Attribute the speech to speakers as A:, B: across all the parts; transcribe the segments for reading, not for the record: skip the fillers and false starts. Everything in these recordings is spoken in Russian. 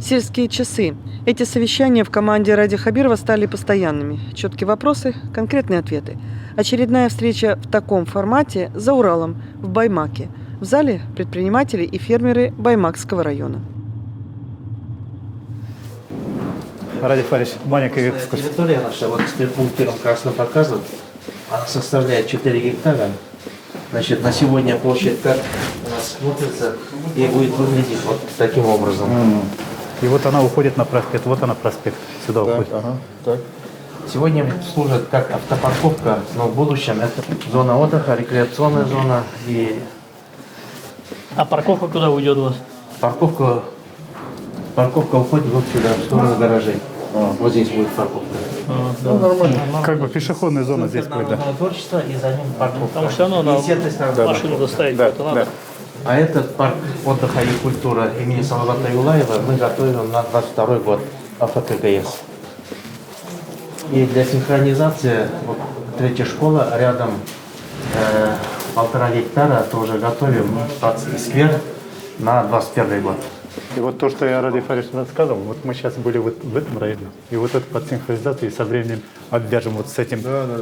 A: Сельские часы. Эти совещания в команде Ради Хабирова стали постоянными. Четкие вопросы, конкретные ответы. Очередная встреча в таком формате за Уралом, в Баймаке. В зале предприниматели и фермеры Баймакского района.
B: Ради Фарич, маленький экскурс.
C: Территория наша, вот спиртпунктом красно показан, она составляет 4 гектара. Значит, на сегодня площадь как у нас смотрится и будет выглядеть вот таким образом.
B: И вот она уходит на проспект, вот она проспект, сюда уходит.
C: Так. Сегодня служит как автопарковка, но в будущем это зона отдыха, рекреационная зона и...
D: А парковка куда уйдет у вас?
C: Парковка уходит вот сюда, в сторону гаражей. Вот здесь будет парковка.
B: Ну, нормально. Как бы пешеходная зона здесь будет, да.
C: Творчество и за ним парковка.
D: Потому что оно на машину доставить
B: Да,
D: надо.
B: да.
C: А этот парк отдыха и культуры имени Салавата Юлаева мы готовим на 22 год АФКГС. И для синхронизации вот, третья школа рядом 1,5 гектара тоже готовим и сквер на 21 год.
B: И вот то, что я Ради Фарич рассказывал, вот мы сейчас были вот в этом районе, и вот это под синхронизацией со временем обвяжем вот с этим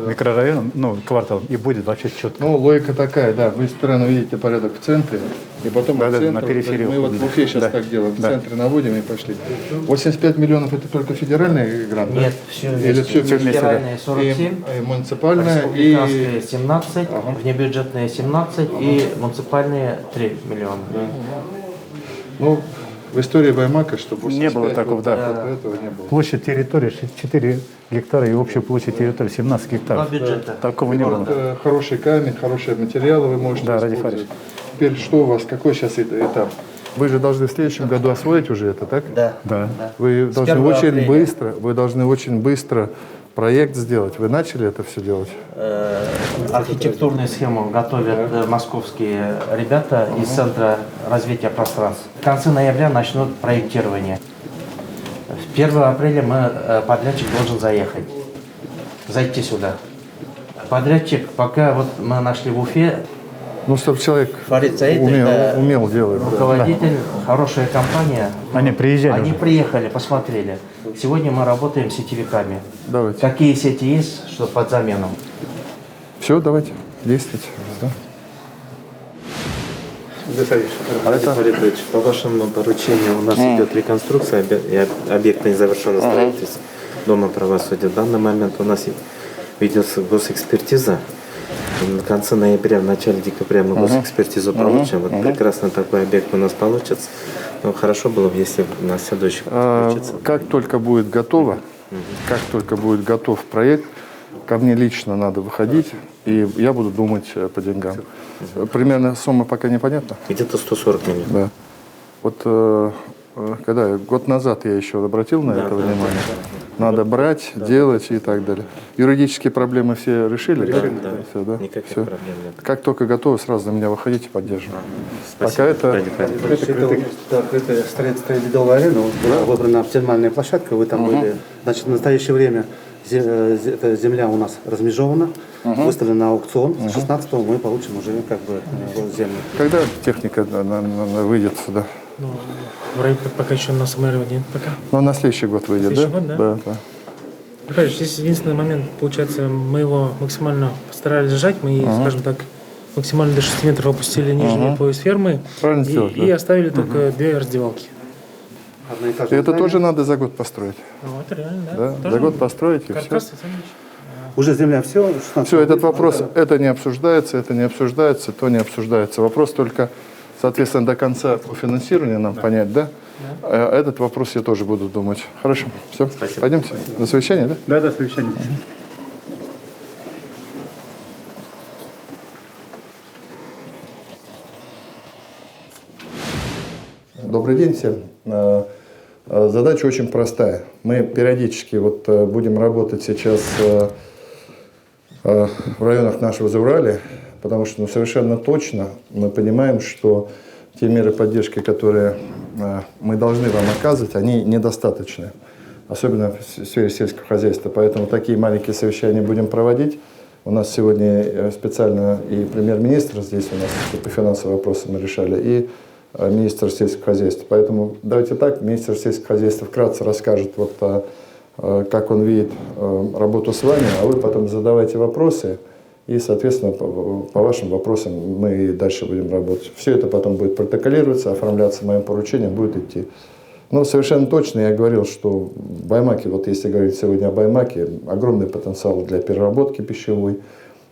B: микрорайоном, ну, кварталом, и будет вообще четко.
E: Ну, логика такая, да, вы сторону видите порядок в центре, и потом
B: Да,
E: от
B: да,
E: центра,
B: на периферии
E: мы вот в Уфе сейчас
B: да.
E: так делаем, в
B: Да.
E: центре наводим и пошли. 85 миллионов это только федеральный грант?
C: Нет,
E: да?
C: все
E: Или
C: вместе.
E: все вместе?
C: Федеральные 47,
E: И муниципальная,
C: республиканские
E: и...
C: 17, внебюджетные 17 и муниципальные 3 миллиона.
E: Ну, в истории Баймака, чтобы...
B: Не было такого, да.
E: Этого не было.
B: Площадь территории 4 гектара и общая площадь территории 17 гектаров.
C: Два бюджета.
B: Такого не было.
E: Это хороший камень, хорошие материалы вы можете
B: Да, Ради
E: использовать. Теперь что у вас, какой сейчас этап? Вы же должны в следующем году освоить уже это, так?
C: Да.
B: Да.
E: Вы
C: С
E: должны
C: 1
E: очень
C: апреля.
E: быстро проект сделать. Вы начали это все делать?
C: Архитектурную схему готовят московские ребята из Центра развития пространств. В конце ноября начнут проектирование. 1 апреля подрядчик должен зайти сюда. Подрядчик, пока вот мы нашли в Уфе,
E: Ну, чтобы человек
C: Фарид Саидович, да,
E: умел делать. да.
C: руководитель, хорошая компания.
B: Они приезжали
C: Они
B: уже.
C: приехали, посмотрели. Сегодня мы работаем с сетевиками.
E: Давайте.
C: Какие сети есть, что под замену?
E: Все, давайте, действуйте. Да.
F: Александр Фаридович, по вашему поручению у нас идет реконструкция и объекта незавершенного строительства Дома правосудия. В данный момент у нас ведется госэкспертиза. В конце ноября, в начале декабря мы госэкспертизу получим. Вот прекрасно такой объект у нас получится. Но хорошо было бы, если на следующий год включиться.
E: Как только будет готово, как только будет готов проект, ко мне лично надо выходить, и я буду думать по деньгам. Примерно сумма пока непонятна.
F: Где-то 140 миллионов.
E: Да. Вот когда год назад я еще обратил на это внимание. Надо брать, делать и так далее. Юридические проблемы все решили?
F: Да.
E: Все, да?
F: Никаких
E: Всё.
F: проблем нет.
E: Как только готовы, сразу на меня выходите, поддерживаю.
F: Спасибо.
E: Пока это...
F: Ради Фаридович.
G: Открытое строительство Ледовой арены, была выбрана оптимальная площадка, вы там были. Значит, в настоящее время эта земля у нас размежована, выставлена на аукцион. С 16-го мы получим уже как бы землю.
E: Когда техника выйдет сюда?
H: Вроде пока еще на самолете нет пока.
E: Ну, на следующий год выйдет,
H: Следующий
E: да?
H: год, да?
E: Да, да.
H: Понимаешь, здесь единственный момент, получается, мы его максимально постарались сжать, мы, скажем так, максимально до 6 метров опустили нижний пояс фермы
E: Правильно сделали,
H: и
E: да.
H: оставили только 2 раздевалки.
E: И это тоже надо за год построить.
H: Ну, это реально, да?
E: Да?
H: Тоже
E: За год построить и все.
H: каркас, Александрович.
G: Уже земля все?
E: Все, этот вопрос, это не обсуждается, то не обсуждается. Вопрос только, соответственно, до конца по финансированию нам понять, да? А этот вопрос я тоже буду думать. Хорошо, все, пойдемте. До совещания, да?
B: Да, до совещания.
E: Добрый день всем. Задача очень простая. Мы периодически будем работать сейчас в районах нашего Зауралья, потому что совершенно точно мы понимаем, что те меры поддержки, которые мы должны вам оказывать, они недостаточны, особенно в сфере сельского хозяйства. Поэтому такие маленькие совещания будем проводить. У нас сегодня специально и премьер-министр здесь у нас по финансовым вопросам мы решали, и министр сельского хозяйства. Поэтому давайте так, министр сельского хозяйства вкратце расскажет, вот, как он видит работу с вами, а вы потом задавайте вопросы, и, соответственно, по вашим вопросам мы дальше будем работать. Все это потом будет протоколироваться, оформляться моим поручением, будет идти. Но совершенно точно я говорил, что в Баймаке, вот если говорить сегодня о Баймаке, огромный потенциал для переработки пищевой.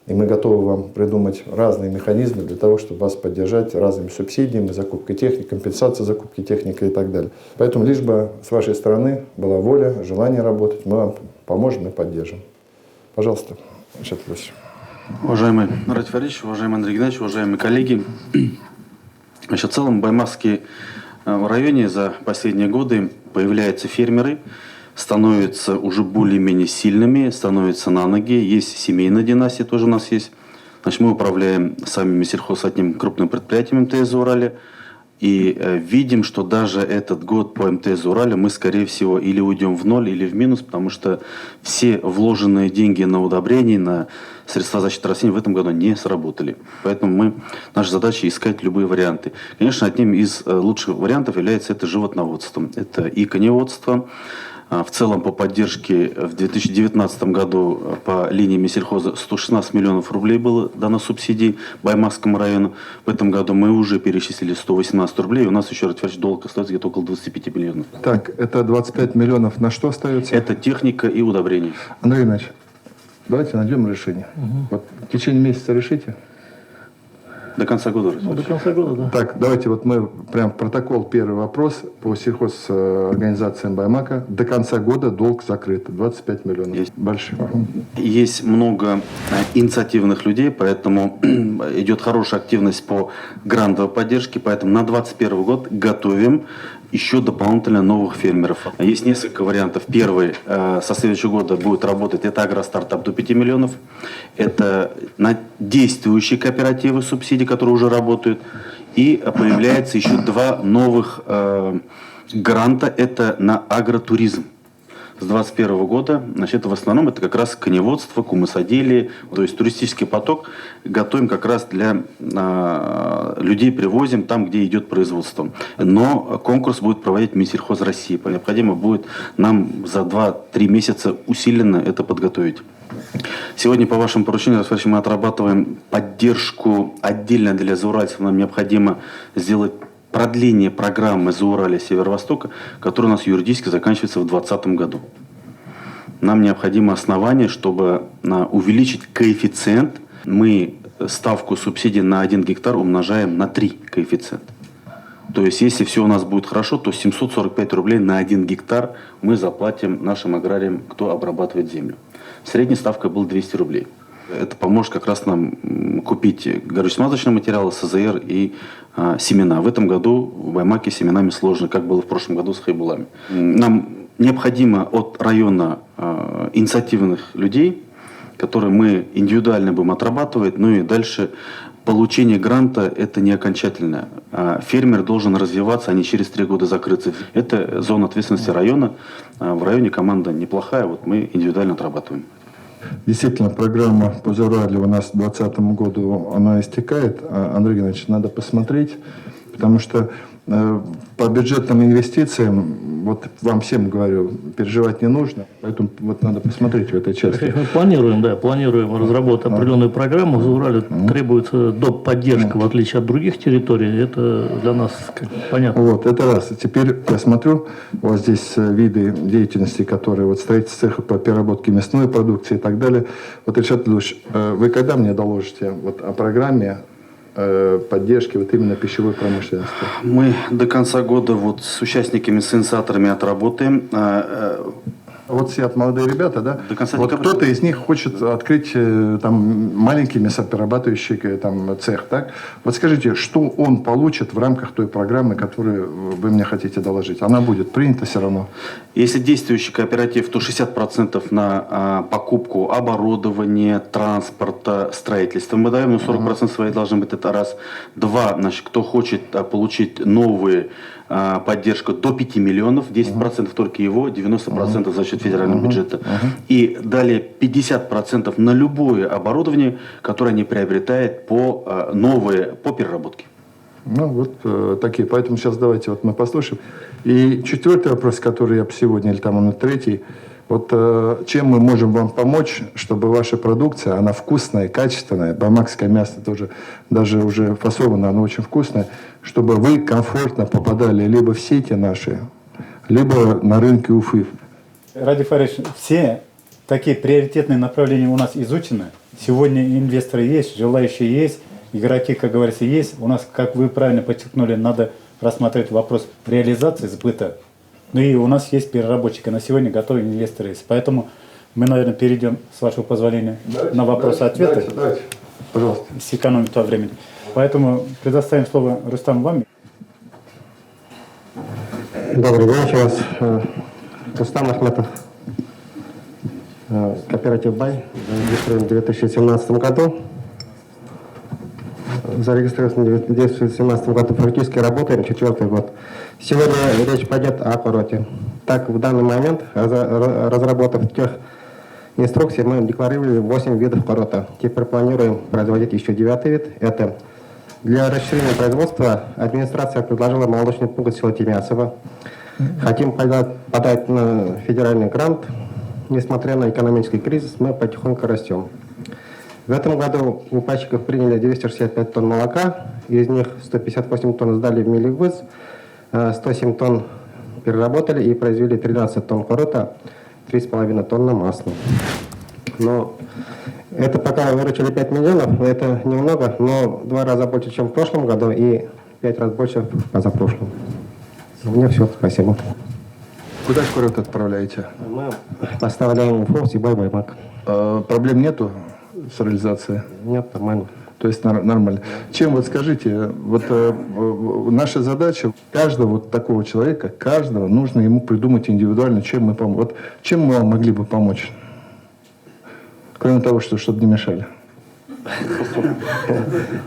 E: И мы готовы вам придумать разные механизмы для того, чтобы вас поддержать разными субсидиями, закупкой техники, компенсацией закупки техники и так далее. Поэтому лишь бы с вашей стороны была воля, желание работать, мы вам поможем и поддержим. Пожалуйста, Ильшат Львович.
I: Уважаемый Радик Фаридович, уважаемый Андрей Геннадьевич, уважаемые коллеги. Значит, в целом в Баймакском районе за последние годы появляются фермеры, становятся уже более-менее сильными, становятся на ноги. Есть семейная династия, тоже у нас есть. Значит, мы управляем самими сельхоз одним крупным предприятием МТС «Урале». И видим, что даже этот год по МТС «Урале» мы, скорее всего, или уйдем в ноль, или в минус, потому что все вложенные деньги на удобрения, на средства защиты растений в этом году не сработали. Поэтому наша задача искать любые варианты. Конечно, одним из лучших вариантов является это животноводство. Это и коневодство. В целом по поддержке в 2019 году по линии Минсельхоза 116 миллионов рублей было дано субсидий Баймакскому району. В этом году мы уже перечислили 118 рублей. У нас еще, Ратифович, долг остается где-то около 25 миллионов.
E: Так, это 25 миллионов на что остается?
I: Это техника и удобрения.
E: Андрей Иванович, давайте найдем решение. Вот в течение месяца решите.
I: До конца года.
D: Ну, до конца года, да.
E: Так, давайте вот мы прям протокол, первый вопрос по сельхозорганизациям Баймака. До конца года долг закрыт. 25 миллионов.
I: Есть.
E: Больших.
I: Есть много инициативных людей, поэтому идет хорошая активность по грантовой поддержке. Поэтому на 2021 год готовим еще дополнительно новых фермеров. Есть несколько вариантов. Первый, со следующего года будет работать, это агростартап до 5 миллионов. Это на действующие кооперативы субсидий, которые уже работают. И появляется еще два новых гранта, это на агротуризм. С 2021 года, значит, в основном это как раз коневодство, кумысоделие, то есть туристический поток готовим как раз для людей, привозим там, где идет производство. Но конкурс будет проводить Минсельхоз России. Необходимо будет нам за 2-3 месяца усиленно это подготовить. Сегодня по вашему поручению, мы отрабатываем поддержку отдельно для зауральцев. Нам необходимо сделать продление программы «Зауралье Северо-Востока», которая у нас юридически заканчивается в 2020 году. Нам необходимо основание, чтобы увеличить коэффициент. Мы ставку субсидий на 1 гектар умножаем на 3 коэффициент. То есть, если все у нас будет хорошо, то 745 рублей на 1 гектар мы заплатим нашим аграриям, кто обрабатывает землю. Средняя ставка была 200 рублей. Это поможет как раз нам купить горюче-смазочные материалы, СЗР и семена. В этом году в Баймаке с семенами сложно, как было в прошлом году с хайбулами. Нам необходимо от района инициативных людей, которые мы индивидуально будем отрабатывать, ну и дальше получение гранта – это не окончательное. Фермер должен развиваться, а не через 3 года закрыться. Это зона ответственности района. В районе команда неплохая, вот мы индивидуально отрабатываем.
E: Действительно, программа по Зауралью у нас к 2020 году она истекает. Андрей Геннадьевич, надо посмотреть, потому что по бюджетным инвестициям, вот вам всем говорю, переживать не нужно, поэтому вот надо посмотреть в этой части.
D: Мы планируем разработать определенную программу. В Заурале требуется доп. Поддержка, в отличие от других территорий. Это для нас понятно.
E: Вот, это раз. Теперь я смотрю, у вас здесь виды деятельности, которые вот строительство цеха по переработке мясной продукции и так далее. Вот, Ильшат Львович, вы когда мне доложите вот о программе поддержки вот именно пищевой промышленности?
I: Мы до конца года вот с участниками, с инициаторами отработаем.
E: Вот сидят молодые ребята, да?
I: До конца
E: вот
I: декабря.
E: кто-то из них хочет открыть там маленький мясоперерабатывающий там цех, так? Вот скажите, что он получит в рамках той программы, которую вы мне хотите доложить? Она будет принята все равно?
I: Если действующий кооператив, то 60% на покупку оборудования, транспорта, строительства мы даем, но 40% свои должны быть, это раз. Два, значит, кто хочет получить новые поддержку до 5 миллионов, 10% только его, 90% за счет федерального бюджета. И далее 50% на любое оборудование, которое они приобретают по новые, по переработке.
E: Ну, вот такие. Поэтому сейчас давайте вот мы послушаем. И четвертый вопрос, который я сегодня, или там он третий. Вот чем мы можем вам помочь, чтобы ваша продукция, она вкусная, качественная, баймакское мясо тоже, даже уже фасовано, оно очень вкусное, чтобы вы комфортно попадали либо в сети наши, либо на рынке Уфы.
B: Ради Фаридович, все такие приоритетные направления у нас изучены. Сегодня инвесторы есть, желающие есть, игроки, как говорится, есть. У нас, как вы правильно подчеркнули, надо рассматривать вопрос реализации сбыта. Ну и у нас есть переработчики. На сегодня готовы инвесторы есть. Поэтому мы, наверное, перейдем, с вашего позволения, на вопросы-ответы.
E: Давайте, пожалуйста.
B: Сэкономим то времени. Поэтому предоставим слово Рустам вам.
J: Добрый день еще раз. Рустам Ахметов. Кооператив «Бай» зарегистрирован в 2017 году. Зарегистрирован в 2017 году, практически работаем 4-й год. Сегодня речь пойдет о пороте. Так, в данный момент, разработав тех инструкций, мы декларировали 8 видов порота. Теперь планируем производить еще 9-й вид. Это для расширения производства администрация предложила молочный пункт села Тимясово. Хотим подать на федеральный грант. Несмотря на экономический кризис, мы потихоньку растем. В этом году у пачков приняли 265 тонн молока, из них 158 тонн сдали в милливыз, 107 тонн переработали и произвели 13 тонн порота, 3,5 тонны масла. Но это пока выручили 5 миллионов, это немного, но в 2 раза больше, чем в прошлом году, и 5 раз больше в позапрошлом. У меня все, спасибо.
E: Куда порот отправляете?
J: Мы поставляем в Уфу и Баймак.
E: Проблем нету с реализацией?
J: Нет, нормально.
E: То есть нормально. Чем вот скажите, вот наша задача каждого вот такого человека, каждого нужно ему придумать индивидуально, чем мы поможем. Вот чем мы вам могли бы помочь? Кроме того, чтобы не мешали.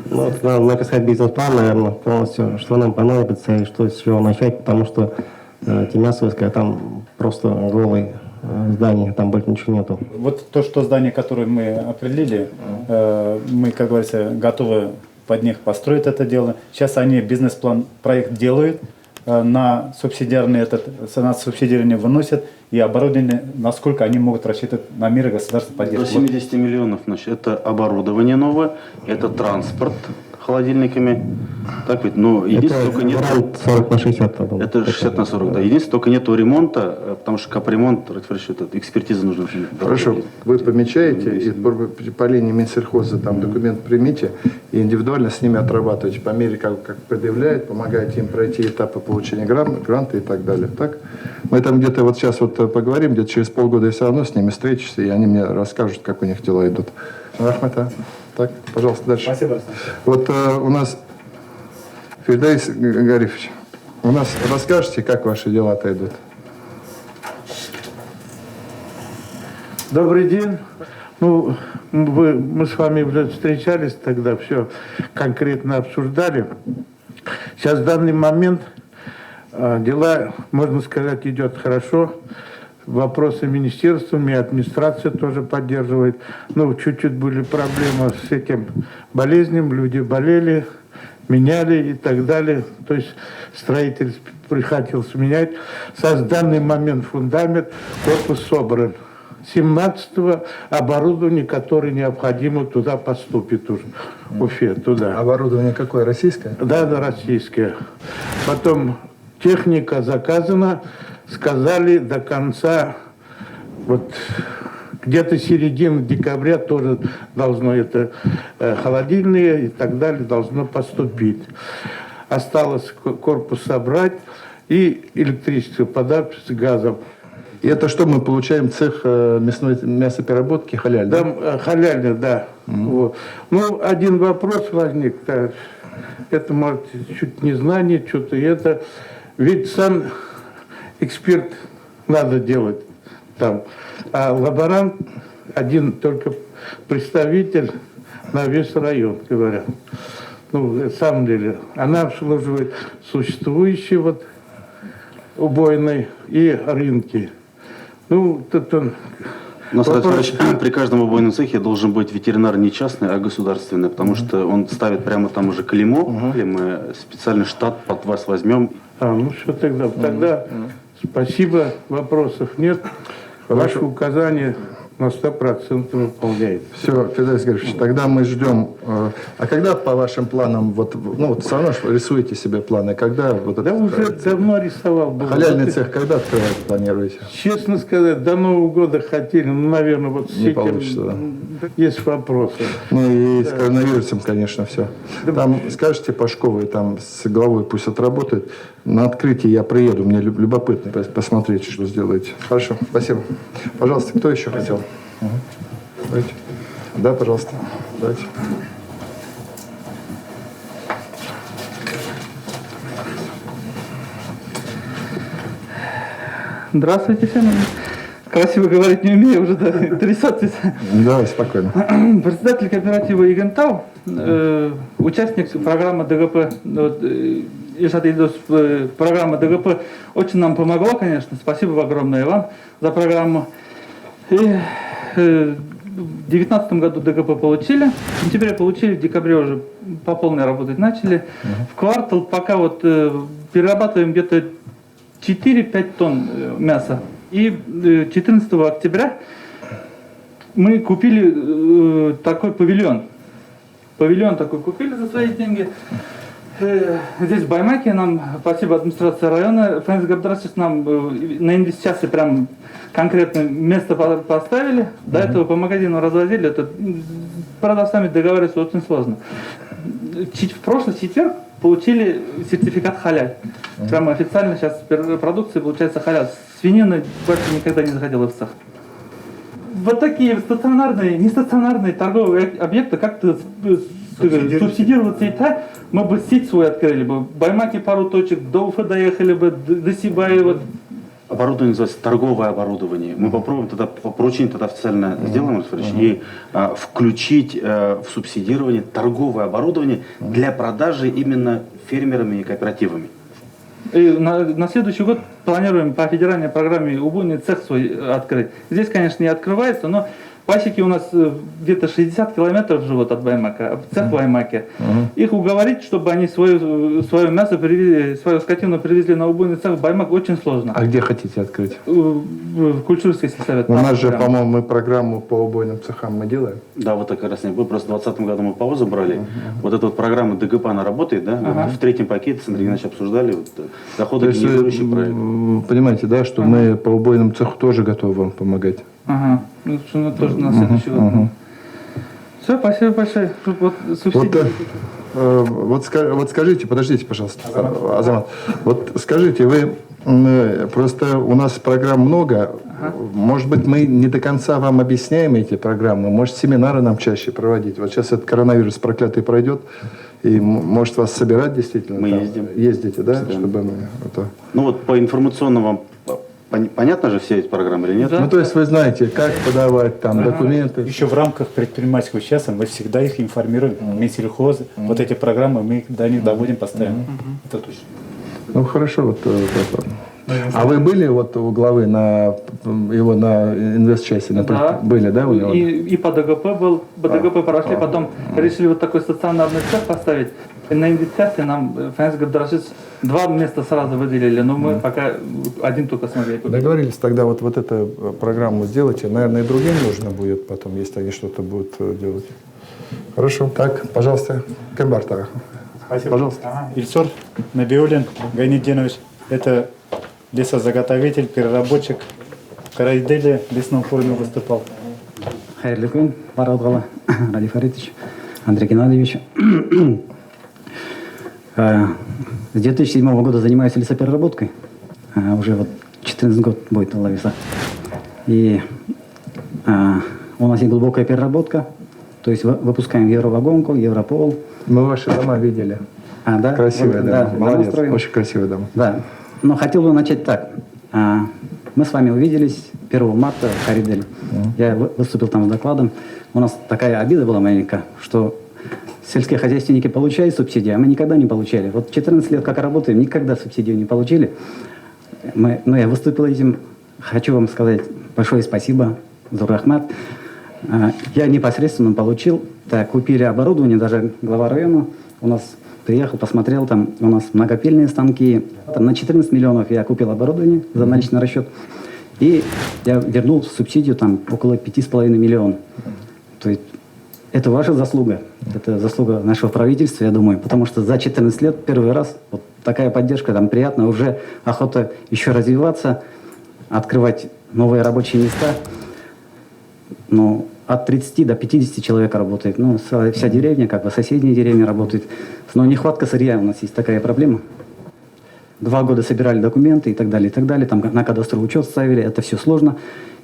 J: Ну, надо написать бизнес-план, наверное, полностью, что нам понадобится и что с чего начать, потому что Тимясовская там просто голые здания, там больше ничего нету.
B: Вот то, что здание, которое мы определили, мы, как говорится, готовы под них построить это дело. Сейчас они бизнес-план, проект делают, на субсидиарный на субсидирование выносят, и оборудование, насколько они могут рассчитывать на меры государственной поддержки.
I: До 70 миллионов, значит, это оборудование новое, это транспорт холодильниками. Так ведь, но единственное, только нет...
J: 40 на 60.
I: Это 60 на 40, да. Единственное, только нету ремонта, потому что капремонт, экспертиза нужна.
E: Хорошо. Вы помечаете, и по линии Минсельхоза там документ примите, и индивидуально с ними отрабатываете по мере, как предъявляют, помогаете им пройти этапы получения гранта и так далее. Так? Мы там где-то вот сейчас вот поговорим, где-то через полгода я все равно с ними встречусь, и они мне расскажут, как у них дела идут. Рахмета. Так, пожалуйста, дальше.
B: Спасибо.
E: Вот у нас Фирдейс Гарифович, у нас расскажете, как ваши дела-то идут?
K: Добрый день. Ну, мы с вами уже встречались тогда, все конкретно обсуждали. Сейчас в данный момент дела, можно сказать, идет хорошо. Вопросы министерствами, администрация тоже поддерживает. Ну, чуть-чуть были проблемы с этим болезнью, люди болели, меняли и так далее. То есть строитель приходилось менять. Сейчас в данный момент фундамент, корпус собран. 17-го оборудование, которое необходимо туда поступит уже, в Уфе, туда.
E: Оборудование какое, российское?
K: Да, российское. Потом техника заказана. Сказали до конца, вот где-то середины декабря тоже должно это холодильные и так далее должно поступить. Осталось корпус собрать и электричество подать с газом.
E: И это что мы получаем? Цех мясной мясопереработки халяль?
K: Да, халяльный, да. Вот. Ну, один вопрос возник. Да. Это, может, чуть незнание, что-то это. Ведь сам эксперт надо делать там. А лаборант один только представитель на весь район, говорят. Ну, на самом деле, она обслуживает существующие вот убойные и рынки. Ну, тут он
I: Насрат Федорович, при каждом убойном цехе должен быть ветеринар не частный, а государственный, потому что он ставит прямо там уже клеймо, или мы специальный штат под вас возьмем.
K: Ну что тогда? Тогда спасибо, вопросов нет. Ваши указания на 100% выполняется.
E: Все, Федор Георгиевич, тогда мы ждем. А когда по вашим планам, вот все равно рисуете себе планы, когда вот
K: Да уже давно рисовал.
E: халяльный цех когда открывать планируете?
K: Честно сказать, до Нового года хотели, наверное, вот с
E: Не
K: этим
E: получится, да.
K: есть вопросы.
E: Ну и с коронавирусом, конечно, все. Там скажете Пашковой, там с главой пусть отработает. На открытии я приеду, мне любопытно посмотреть, что сделаете. Хорошо, спасибо. Пожалуйста, кто еще хотел? Давайте. Да, пожалуйста. Давайте.
L: Здравствуйте всем. Красиво говорить не умею, уже трясетесь.
E: Давай, спокойно.
L: Председатель кооператива Игентау, участник программы ДГП, Ильшат Ильдусов, программа ДГП очень нам помогла, конечно. Спасибо огромное вам за программу. И в 2019 году ДГП получили, в сентябре получили, в декабре уже по полной работать начали. В квартал пока вот перерабатываем где-то 4-5 тонн мяса. И 14 октября мы купили такой павильон. Павильон такой купили за свои деньги. Здесь в Баймаке нам, спасибо администрации района, Фэнс Габдрасис нам на инвестиции прям конкретно место поставили. До этого по магазину развозили. Это продавцами договариваться очень сложно. В прошлый четверг получили сертификат халяль. Прямо официально сейчас продукция получается халяль. Свинина больше никогда не заходила в цех. Вот такие стационарные, нестационарные торговые объекты как-то субсидироваться и так, мы бы сеть свою открыли бы. В Баймаке пару точек, до Уфы доехали бы, до Сибаева.
I: Оборудование называется торговое оборудование. Мы попробуем тогда, по поручению тогда официально сделаем, и включить в субсидирование торговое оборудование для продажи именно фермерами и кооперативами.
L: И на следующий год планируем по федеральной программе убойный цех свой открыть. Здесь, конечно, не открывается, но пасеки у нас где-то 60 километров живут от Баймака, цех в Баймаке. Их уговорить, чтобы они свое мясо привезли, свою скотину привезли на убойный цех в Баймак, очень сложно.
E: А где хотите открыть?
L: В Кульчурский сельсовет.
E: У нас же, по-моему, мы программу по убойным цехам мы делаем.
I: Да, вот так как раз не было. Просто в 2020 году мы паузу брали. Вот эта вот программа ДГП, она работает, да? В третьем пакете с Андреем Ильичем обсуждали. Вот, доходогенерирующий проект.
E: Понимаете, да, что мы по убойному цеху тоже готовы вам помогать.
L: Ага, ну тоже на следующий год. Все, спасибо большое. Вот субсидии.
E: Вот скажите, подождите, пожалуйста, Азамат. Вот скажите, вы просто у нас программ много. Может быть, мы не до конца вам объясняем эти программы. Может, семинары нам чаще проводить. Вот сейчас этот коронавирус проклятый пройдет. И может вас собирать действительно?
I: Мы
E: там,
I: ездим.
E: Ездите, да?
I: Чтобы мы Ну вот по информационному вам понятно же все эти программы или нет?
E: Ну то есть вы знаете, как подавать там документы.
B: Еще в рамках предпринимательского часа мы всегда их информируем. Минсельхоз, вот эти программы мы до них доводим постоянно. Это точно.
E: Ну хорошо, вот. А вы были вот у главы на его на инвест-части?
L: Да.
E: Были, да, у него?
L: И по ДГП был, по ДГП прошли, потом решили вот такой стационарный цех поставить. И на инвестиции нам Фэнс Габдрасис 2 места сразу выделили, но мы пока один только смогли купить.
E: Договорились тогда вот эту программу сделайте. Наверное, и другим нужно будет потом, если они что-то будут делать. Хорошо. Так, пожалуйста, Кембартара.
B: Спасибо.
E: Пожалуйста.
B: Ильсор Набиуллин Гайнидинович. Это лесозаготовитель, переработчик. В Карайделе в лесном форуме выступал.
M: Хайрлы күн, Баралгала, Ради Фаритович, Андрей Геннадьевич. С 2007 года занимаюсь лесопереработкой. Уже вот 14 год будет ловиться. И у нас есть глубокая переработка. То есть выпускаем евровагонку, европол.
E: Мы ваши дома видели.
M: Да?
E: Красивые дома.
M: Да,
E: Молодец.
M: строим.
E: Очень красивые дома.
M: Да. Но хотел бы начать так. Мы с вами увиделись 1 марта в Кариделе. Я выступил там с докладом. У нас такая обида была маленькая, что сельские хозяйственники получают субсидии, а мы никогда не получали. Вот 14 лет как работаем, никогда субсидию не получили. Но я выступил этим. Хочу вам сказать большое спасибо Зурахмат. Я непосредственно получил, так, купили оборудование, даже глава района у нас приехал, посмотрел, там у нас многопильные станки. Там на 14 миллионов я купил оборудование за наличный расчет. И я вернул субсидию там около 5,5 миллионов. То есть это ваша заслуга. Это заслуга нашего правительства, я думаю. Потому что за 14 лет первый раз вот такая поддержка, там приятно, уже охота еще развиваться, открывать новые рабочие места. Но от 30 до 50 человек работает. Ну, вся деревня, как бы соседняя деревня работает. Но нехватка сырья у нас есть такая проблема. 2 года собирали документы и так далее, и так далее. Там на кадастровый учет ставили, это все сложно.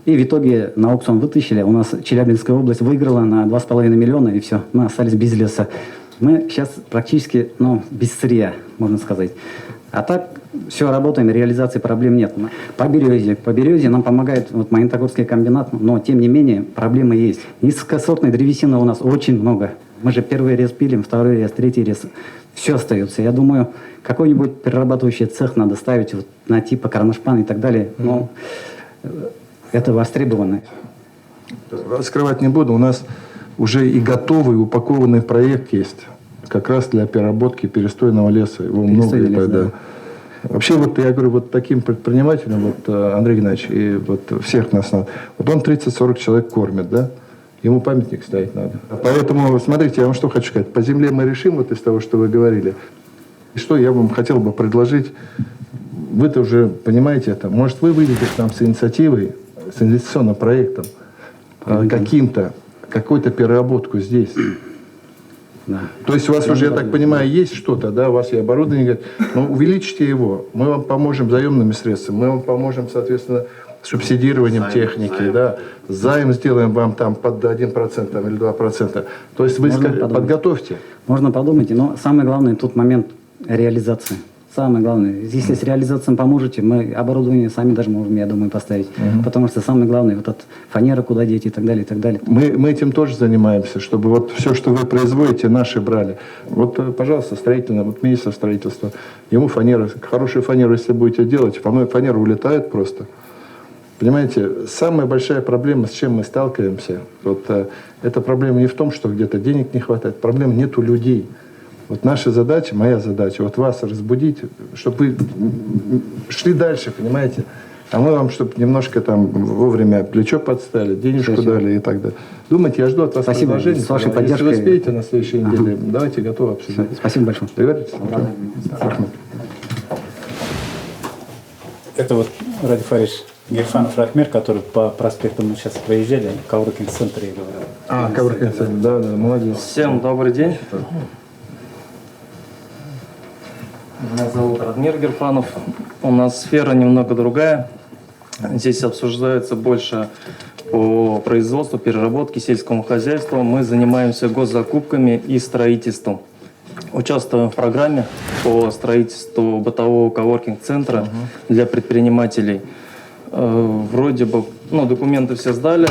M: И в итоге на аукцион вытащили. У нас Челябинская область выиграла на 2,5 миллиона, и все. Мы остались без леса. Мы сейчас практически, без сырья, можно сказать. А так все работаем, реализации проблем нет. По березе нам помогает Магнитогорский комбинат, но тем не менее проблемы есть. Низкосортной древесины у нас очень много. Мы же первый рез пилим, второй рез, третий рез. Все остается. Я думаю, какой-нибудь перерабатывающий цех надо ставить на типа Карнашпан и так далее. Но это востребовано.
E: Раскрывать не буду. У нас уже и готовый, упакованный проект есть. Как раз для переработки перестойного леса. Его много. Да. Вообще, я говорю, таким предпринимателям, Андрей Геннадьевич, и всех нас надо. Он 30-40 человек кормит, да? Ему памятник ставить надо. Поэтому, смотрите, я вам что хочу сказать. По земле мы решим из того, что вы говорили. И что я вам хотел бы предложить. Вы-то уже понимаете это. Может, вы выйдете к нам с инициативой, с инвестиционным проектом, какой-то переработку здесь. Да. То есть у вас уже, я так понимаю, есть что-то, да, у вас и оборудование, увеличьте его, мы вам поможем заемными средствами, мы вам поможем, соответственно, субсидированием техники, да, займ сделаем вам там под 1% или 2%. То есть вы подготовьте.
M: Можно подумать, но самый главный тут момент реализации. Самое главное, если с реализацией поможете, мы оборудование сами даже можем, я думаю, поставить. Потому что самое главное, фанера куда деть и так далее, и так далее.
E: Мы этим тоже занимаемся, чтобы все, что вы производите, наши брали. Пожалуйста, министр строительства, ему фанеру, хорошую фанеру, если будете делать, фанера улетает просто. Понимаете, самая большая проблема, с чем мы сталкиваемся, эта проблема не в том, что где-то денег не хватает, проблема нету людей. Наша задача, моя задача, вас разбудить, чтобы вы шли дальше, понимаете? А мы вам, чтобы немножко вовремя плечо подставили, денежку дали и так далее. Думайте, я жду от вас предложений.
M: С вашей поддержкой.
E: Если вы успеете на следующей неделе, давайте готовы обсудить.
M: Спасибо большое.
E: Договоритесь?
B: Это Ради Фарич Герфанов Рахмер, который по проспекту мы сейчас проезжали, коворкинг-центре.
E: Коворкинг-центр, да, молодец.
N: Всем добрый день. Меня зовут Радмир Герфанов. У нас сфера немного другая. Здесь обсуждается больше по производству, переработке, сельскому хозяйству. Мы занимаемся госзакупками и строительством. Участвуем в программе по строительству бытового коворкинг-центра для предпринимателей. Вроде бы, документы все сдали,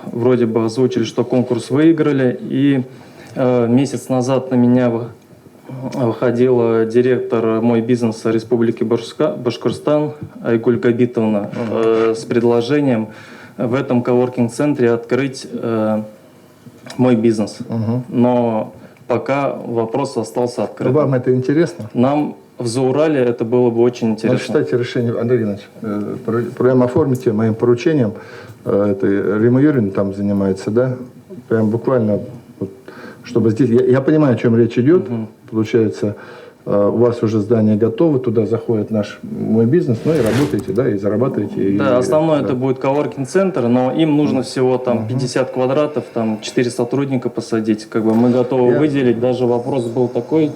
N: вроде бы озвучили, что конкурс выиграли. И месяц назад на меня выходила директор «Мой бизнес» Республики Башкортостан Айгуль Габитовна с предложением в этом коворкинг-центре открыть «Мой бизнес». Но пока вопрос остался открытым.
E: Вам это интересно?
N: Нам в Заурале это было бы очень интересно.
E: Читайте решение, Андрей Иванович, прямо оформите моим поручением. Рима Юрьевна там занимается, да? Прям буквально, чтобы здесь... Я понимаю, о чем речь идет. Получается, у вас уже здание готово, туда заходит мой бизнес, и работаете, да, и зарабатываете.
N: Да, основное это будет коворкинг-центр, но им нужно всего 50 квадратов, 4 сотрудника посадить. Мы готовы выделить, даже вопрос был такой,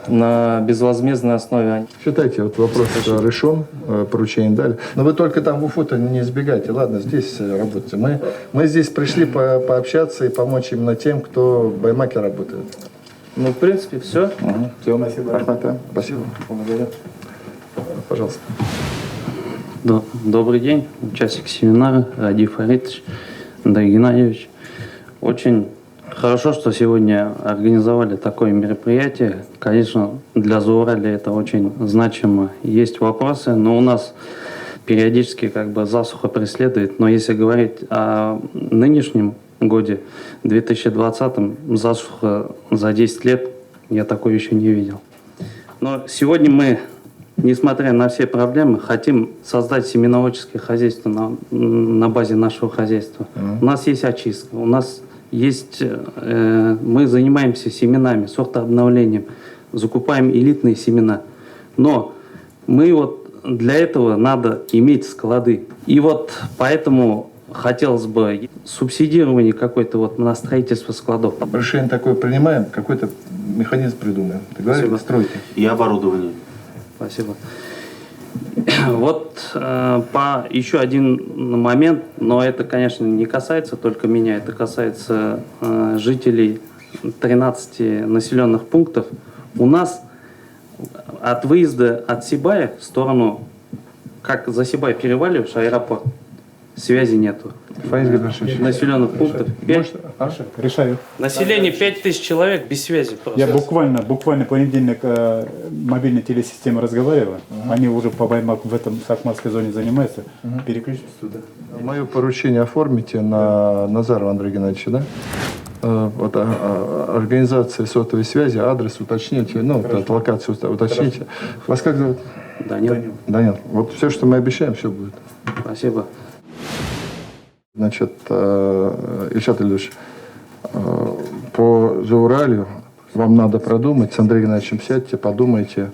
N: на безвозмездной основе.
E: Считайте, вопрос решен, поручение дали. Но вы только в Уфу-то не избегайте. Ладно, здесь работайте. Мы здесь пришли пообщаться и помочь именно тем, кто в Баймаке работает.
N: В принципе, все.
E: Спасибо. Спасибо. Благодарю. Пожалуйста.
O: Добрый день. Участник семинара Ради Фаридович, Андрей Геннадьевич. Очень хорошо, что сегодня организовали такое мероприятие. Конечно, для Заураля это очень значимо. Есть вопросы, но у нас периодически как бы засуха преследует. Но если говорить о нынешнем годе, 2020, засуха за 10 лет, я такой еще не видел. Но сегодня мы, несмотря на все проблемы, хотим создать семеноводческое хозяйство на базе нашего хозяйства. У нас есть очистка, у нас есть, мы занимаемся семенами, сортообновлением, закупаем элитные семена. Но мы вот для этого надо иметь склады. И вот поэтому хотелось бы субсидирование какое-то вот на строительство складов.
E: Решение такое принимаем, какой-то механизм придумаем. Договорились? Стройки.
I: И оборудование.
O: Спасибо. Вот по еще один момент, но это, конечно, не касается только меня, это касается жителей 13 населенных пунктов. У нас от выезда от Сибая в сторону, как за Сибай переваливаешь, аэропорт, связи нету. Населенных пунктов 5.
B: Решаю.
H: Население 5000 человек без связи. Просто.
B: Я буквально понедельник мобильной телесистемы разговариваю. Они уже по Баймаку в этом Сакмарской зоне занимаются. Переключитесь туда.
E: Мое поручение оформите на Назарова Андрея Геннадьевича, да? Вот, организация сотовой связи, адрес уточните, ну, локацию уточните. Вас как зовут?
O: Данил.
E: Данил. Вот все, что мы обещаем, все будет.
O: Спасибо.
E: Значит, Ильшат Ильич, по Зауралью вам надо продумать, с Андреем Геннадьевичем сядьте, подумайте.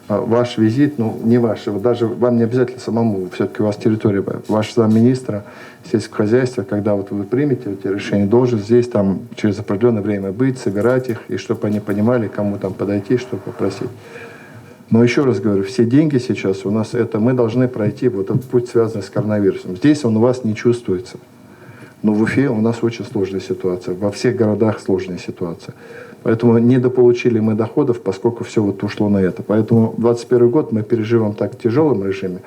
E: Ваш визит, ну, не ваш, даже вам не обязательно самому, все-таки у вас территория, ваш замминистра сельского хозяйства, когда вот вы примете эти решения, должен здесь там через определенное время быть, собирать их, и чтобы они понимали, кому там подойти, что попросить. Но еще раз говорю, все деньги сейчас у нас, это мы должны пройти вот этот путь, связанный с коронавирусом. Здесь он у вас не чувствуется. Но в Уфе у нас очень сложная ситуация, во всех городах сложная ситуация. Поэтому недополучили мы доходов, поскольку все вот ушло на это. Поэтому 2021 год мы переживем так в тяжелом режиме,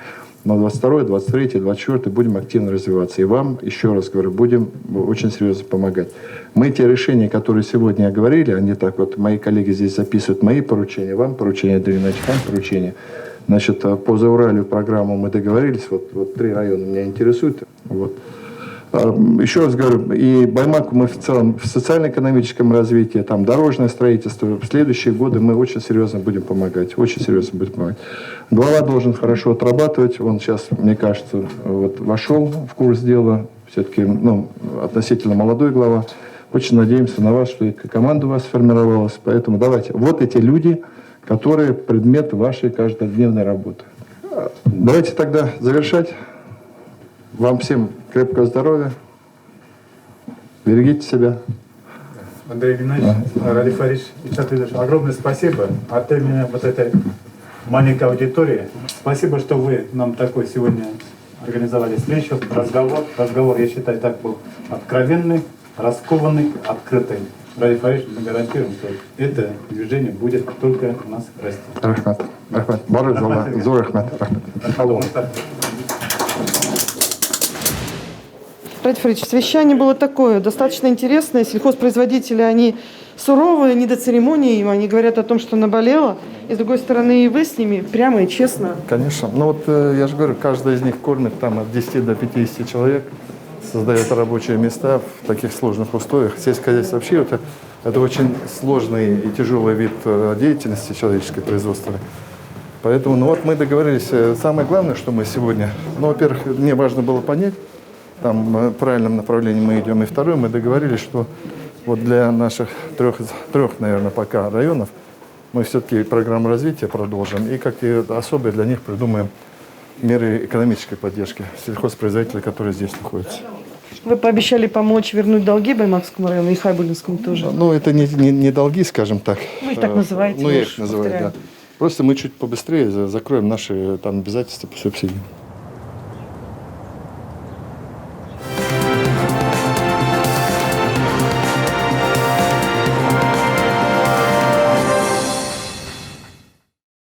E: но 22, 23, 24 будем активно развиваться. И вам, еще раз говорю, будем очень серьезно помогать. Мы те решения, которые сегодня говорили, они так вот, мои коллеги здесь записывают мои поручения, вам поручения, Андрей Геннадьевич, вам поручения. Значит, по Зауралью программу мы договорились, вот 3 района меня интересуют. Вот. Еще раз говорю, и Баймаку мы в целом в социально-экономическом развитии, там дорожное строительство, в следующие годы мы очень серьезно будем помогать, очень серьезно будем помогать. Глава должен хорошо отрабатывать, он сейчас, мне кажется, вот вошел в курс дела, все-таки, ну, относительно молодой глава. Очень надеемся на вас, что и команда у вас сформировалась, поэтому давайте. Вот эти люди, которые предмет вашей каждодневной работы. Давайте тогда завершать. Вам всем крепкого здоровья. Берегите себя.
B: Андрей Геннадьевич, Ради Фарич, огромное спасибо от имени вот этой маленькой аудитории. Спасибо, что вы нам такой сегодня организовали встречу, разговор. Разговор, я считаю, так был откровенный, раскованный, открытый. Ради Фарич, мы гарантируем, что это движение будет только у нас расти.
E: Рахмат. Рахмат. Барак Зала. Зор Рахмат. Рахмат.
A: Ради Фаридович, совещание было такое, достаточно интересное. Сельхозпроизводители, они суровые, не до церемонии, они говорят о том, что наболело. И с другой стороны, и вы с ними прямо и честно.
E: Конечно. Ну вот я же говорю, каждый из них кормит там от 10 до 50 человек, создает рабочие места в таких сложных условиях. Сельское хозяйство вообще это очень сложный и тяжелый вид деятельности человеческой, производственной. Поэтому, ну вот мы договорились, самое главное, что мы сегодня, ну, во-первых, мне важно было понять, там в правильном направлении мы идем. И второе, мы договорились, что вот для наших трех, наверное, пока районов мы все-таки программу развития продолжим и как-то особые для них придумаем меры экономической поддержки сельхозпроизводителей, которые здесь находятся.
A: Вы пообещали помочь вернуть долги Баймакскому району и Хайбулинскому тоже.
E: Ну, это не долги, скажем так.
A: Вы их так называете.
E: Ну, я их называю, да. Просто мы чуть побыстрее закроем наши там обязательства по субсидиям.